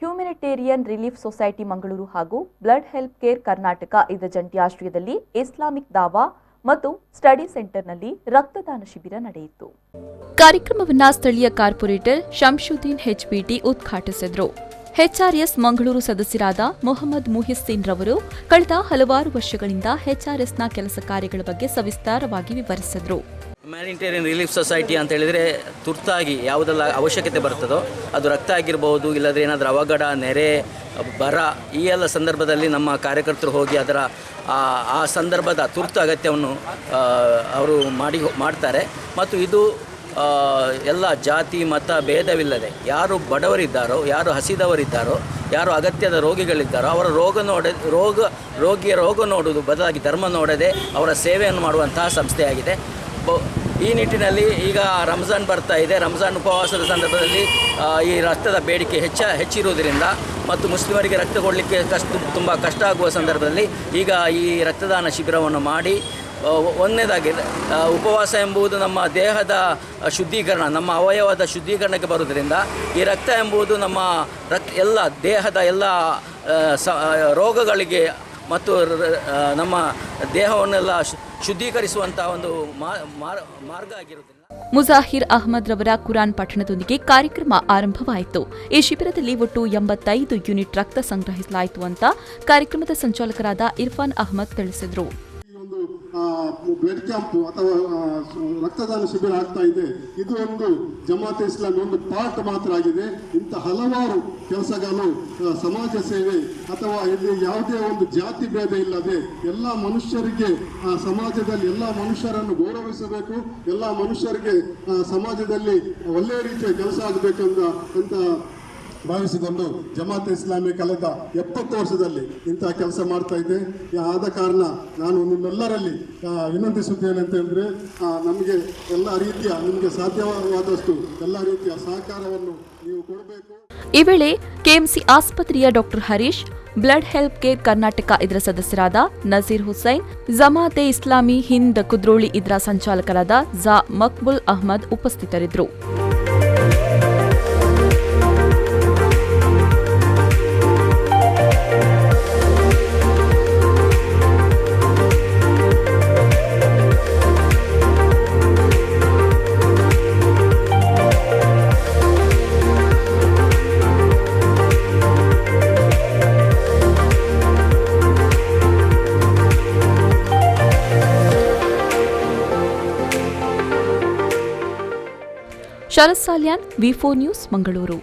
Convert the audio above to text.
ಹ್ಯೂಮನಿಟೇರಿಯನ್ relief society Mangaluru ಹಾಗೂ blood help care Karnataka ಇದರ ಜಂಟಿ ಆಶ್ರಯದಲ್ಲಿ ಇಸ್ಲಾಮಿಕ್ ದಾವಾ ಮತ್ತು ಸ್ಟಡಿ ಸೆಂಟರ್ನಲ್ಲಿ ರಕ್ತದಾನ ಶಿಬಿರ ನಡೆಯಿತು. ಕಾರ್ಯಕ್ರಮವನ್ನು ಸ್ಥಳೀಯ ಕಾರ್ಪೊರೇಟರ್ ಶಂಶುದ್ದೀನ್ ಹೆಚ್ಬಿಟಿ ಉದ್ಘಾಟಿಸಿದರು. ಎಚ್ಆರ್ಎಸ್ ಮಂಗಳೂರು ಸದಸ್ಯರಾದ ಮೊಹಮ್ಮದ್ ಮುಹಿಸ್ಸಿನ್ ರವರು ಕಳೆದ ಹಲವಾರು ವರ್ಷಗಳಿಂದ ಎಚ್ಆರ್ಎಸ್ನ ಕೆಲಸ ಕಾರ್ಯಗಳ ಬಗ್ಗೆ ಸವಿಸ್ತಾರವಾಗಿ ವಿವರಿಸಿದರು. ಹ್ಯುಮ್ಯಾನಿಟೇರಿಯನ್ ರಿಲೀಫ್ ಸೊಸೈಟಿ ಅಂತ ಹೇಳಿದರೆ ತುರ್ತಾಗಿ ಯಾವುದೆಲ್ಲ ಅವಶ್ಯಕತೆ ಬರ್ತದೋ ಅದು ರಕ್ತ ಆಗಿರ್ಬೋದು, ಇಲ್ಲದ್ರೆ ಏನಾದರೂ ಅವಘಡ, ನೆರೆ, ಬರ ಈ ಎಲ್ಲ ಸಂದರ್ಭದಲ್ಲಿ ನಮ್ಮ ಕಾರ್ಯಕರ್ತರು ಹೋಗಿ ಅದರ ಆ ಸಂದರ್ಭದ ತುರ್ತು ಅಗತ್ಯವನ್ನು ಅವರು ಮಾಡ್ತಾರೆ. ಮತ್ತು ಇದು ಎಲ್ಲ ಜಾತಿ ಮತ ಭೇದವಿಲ್ಲದೆ ಯಾರು ಬಡವರಿದ್ದಾರೋ, ಯಾರು ಹಸಿದವರಿದ್ದಾರೋ, ಯಾರು ಅಗತ್ಯದ ರೋಗಿಗಳಿದ್ದಾರೋ ಅವರ ರೋಗಿಯ ರೋಗ ನೋಡುವುದು ಬದಲಾಗಿ ಧರ್ಮ ನೋಡದೆ ಅವರ ಸೇವೆಯನ್ನು ಮಾಡುವಂತಹ ಸಂಸ್ಥೆಯಾಗಿದೆ. ಈ ನಿಟ್ಟಿನಲ್ಲಿ ಈಗ ರಂಜಾನ್ ಬರ್ತಾ ಇದೆ. ರಂಜಾನ್ ಉಪವಾಸದ ಸಂದರ್ಭದಲ್ಲಿ ಈ ರಕ್ತದ ಬೇಡಿಕೆ ಹೆಚ್ಚಿರುವುದರಿಂದ ಮತ್ತು ಮುಸ್ಲಿಮರಿಗೆ ರಕ್ತ ಕೊಡಲಿಕ್ಕೆ ತುಂಬ ಕಷ್ಟ ಆಗುವ ಸಂದರ್ಭದಲ್ಲಿ ಈಗ ಈ ರಕ್ತದಾನ ಶಿಬಿರವನ್ನು ಮಾಡಿ, ಒಂದನೇದಾಗಿ ಉಪವಾಸ ಎಂಬುದು ನಮ್ಮ ದೇಹದ ಶುದ್ಧೀಕರಣ, ನಮ್ಮ ಅವಯವದ ಶುದ್ಧೀಕರಣಕ್ಕೆ ಬರುವುದರಿಂದ ಈ ರಕ್ತ ಎಂಬುದು ನಮ್ಮ ಎಲ್ಲ ದೇಹದ ಎಲ್ಲ ರೋಗಗಳಿಗೆ ಮತ್ತು ನಮ್ಮ ದೇಹವನ್ನೆಲ್ಲ ಶುದ್ಧೀಕರಿಸುವಂಥ ಒಂದು ಮಾರ್ಗ ಆಗಿರುವುದಿಲ್ಲ. ಮುಜಾಹಿರ್ ಅಹಮದ್ ರವರ ಕುರಾನ್ ಪಠಣದೊಂದಿಗೆ ಕಾರ್ಯಕ್ರಮ ಆರಂಭವಾಯಿತು. ಈ ಶಿಬಿರದಲ್ಲಿ ಒಟ್ಟು 85 ಯೂನಿಟ್ ರಕ್ತ ಸಂಗ್ರಹಿಸಲಾಯಿತು ಅಂತ ಕಾರ್ಯಕ್ರಮದ ಸಂಚಾಲಕರಾದ ಇರ್ಫಾನ್ ಅಹಮದ್ ತಿಳಿಸಿದರು. ಬ್ಲಡ್ ಕ್ಯಾಂಪ್ ಅಥವಾ ರಕ್ತದಾನ ಶಿಬಿರ ಆಗ್ತಾ ಇದೆ. ಇದು ಒಂದು ಜಮಾತ್ ಇಸ್ಲಾಮಿ ಒಂದು ಪಾರ್ಟ್ ಮಾತ್ರ ಆಗಿದೆ. ಇಂಥ ಹಲವಾರು ಕೆಲಸಗಳು ಸಮಾಜ ಸೇವೆ ಅಥವಾ ಇಲ್ಲಿ ಯಾವುದೇ ಒಂದು ಜಾತಿ ಭೇದ ಇಲ್ಲದೆ ಎಲ್ಲ ಮನುಷ್ಯರಿಗೆ ಸಮಾಜದಲ್ಲಿ ಎಲ್ಲ ಮನುಷ್ಯರನ್ನು ಗೌರವಿಸಬೇಕು, ಎಲ್ಲ ಮನುಷ್ಯರಿಗೆ ಸಮಾಜದಲ್ಲಿ ಒಳ್ಳೆಯ ರೀತಿಯ ಕೆಲಸ ಆಗಬೇಕಂತ ಭಾವಿಸಿಕೊಂಡು ಜಮಾತ್ ಇಸ್ಲಾಮಿ ಕಳೆದ 70 ವರ್ಷದಲ್ಲಿ ಇಂತಹ ಕೆಲಸ ಮಾಡ್ತಾ ಇದೆ. ಆದ ಕಾರಣ ನಾನು ನಿಮ್ಮೆಲ್ಲರಲ್ಲಿ ವಿನಂತಿಸುತ್ತೇನೆ ಅಂತ ಹೇಳಿದ್ರೆ, ನಮಗೆ ಎಲ್ಲ ರೀತಿಯ ನಿಮಗೆ ಸಾಧ್ಯವಾದಷ್ಟು ಎಲ್ಲ ರೀತಿಯ ಸಹಕಾರವನ್ನು ನೀವು ಕೊಡಬೇಕು. ಈ ವೇಳೆ ಕೆಎಂಸಿ ಆಸ್ಪತ್ರೆಯ doctor Harish, blood help care Karnataka ಇದರ ಸದಸ್ಯರಾದ ನಜೀರ್ ಹುಸೈನ್, ಜಮಾತೆ ಇಸ್ಲಾಮಿ ಹಿಂದ್ ಕುದ್ರೋಳಿ ಇದರ ಸಂಚಾಲಕರಾದ ಝಾ ಮಕ್ಬುಲ್ ಅಹಮದ್ ಉಪಸ್ಥಿತರಿದ್ದರು. ಶರತ್ ಸಾಲ್ಯಾನ್, ವಿ4 ನ್ಯೂಸ್, ಮಂಗಳೂರು.